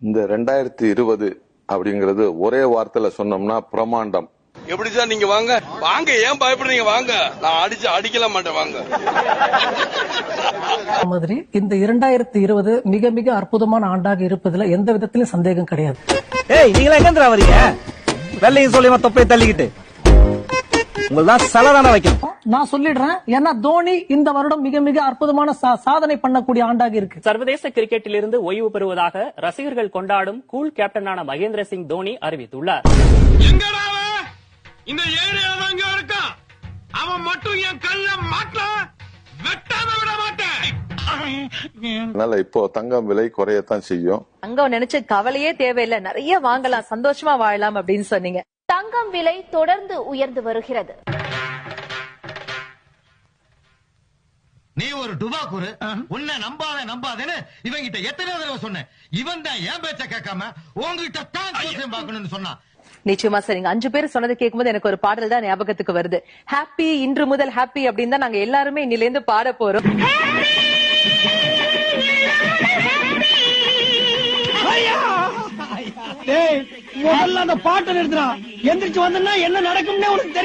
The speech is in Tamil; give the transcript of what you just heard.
இந்த 2020 அப்படிங்கிறது ஒரே வார்த்தையில சொன்னோம்னா பிரமாண்டம். எப்படி சார் நீங்க வாங்க வாங்க, ஏன் பயப்படுறீங்க? வாங்க, நான் அடிக்கல மாட்டேன், வாங்க. மாதிரி இந்த 2020 மிக மிக அற்புதமான ஆண்டாக இருப்பதுல எந்த விதத்திலும் சந்தேகம் கிடையாது. ஏய், நீங்களா எங்க வரீங்க? வெள்ளையும் சொல்லியமா தொப்பையை தள்ளிக்கிட்டு உங்கள்தான் சலதான வைக்கணும். நான் சொல்லிடுறேன், ஏன்னா தோனி இந்த வருடம் மிக மிக அற்புதமான சாதனை பண்ணக்கூடிய ஆண்டாக இருக்கு. சர்வதேச கிரிக்கெட்டிலிருந்து ஓய்வு பெறுவதாக ரசிகர்கள் கொண்டாடும் கூல் கேப்டனான மகேந்திர சிங் தோனி அறிவித்துள்ளார். இந்த ஏரியால அங்க இருக்கான், அவன் மட்டும் என் கல்ல மாட்ட வெட்டாம விட மாட்டேன். அதனால இப்போ தங்கம் விலை குறையத்தான் செய்யும். தங்கம் நினைச்சு கவலையே தேவையில்லை, நிறைய வாங்கலாம், சந்தோஷமா வாழலாம் அப்படின்னு சொன்னீங்க. தங்கம் விலை தொடர்ந்து உயர்ந்து வருகிறது. நீ ஒரு டுபாக்கூரு, உன்னை நம்பாதேன்னு இவங்கிட்ட எத்தனை தடவை சொன்னேன். இவன் தான் என் பேச்ச கேட்காம உங்ககிட்ட தான் ஜோசியம் பார்க்கணும்னு சொன்னான். நிச்சயமா சார், நீங்க 5 பேர் சொன்னது கேட்கும்போது எனக்கு ஒரு பாடல் தான் ஞாபகத்துக்கு வருது. ஹாப்பி, இன்று முதல் ஹாப்பி அப்படின்னு தான் நாங்க எல்லாருமே இன்னில இருந்து பாட போறோம். முதல்ல அந்த பாட்டை நிறுத்துறான். எந்திரிச்சு வந்தா என்ன நடக்கும்னு உனக்கு தெரியும்.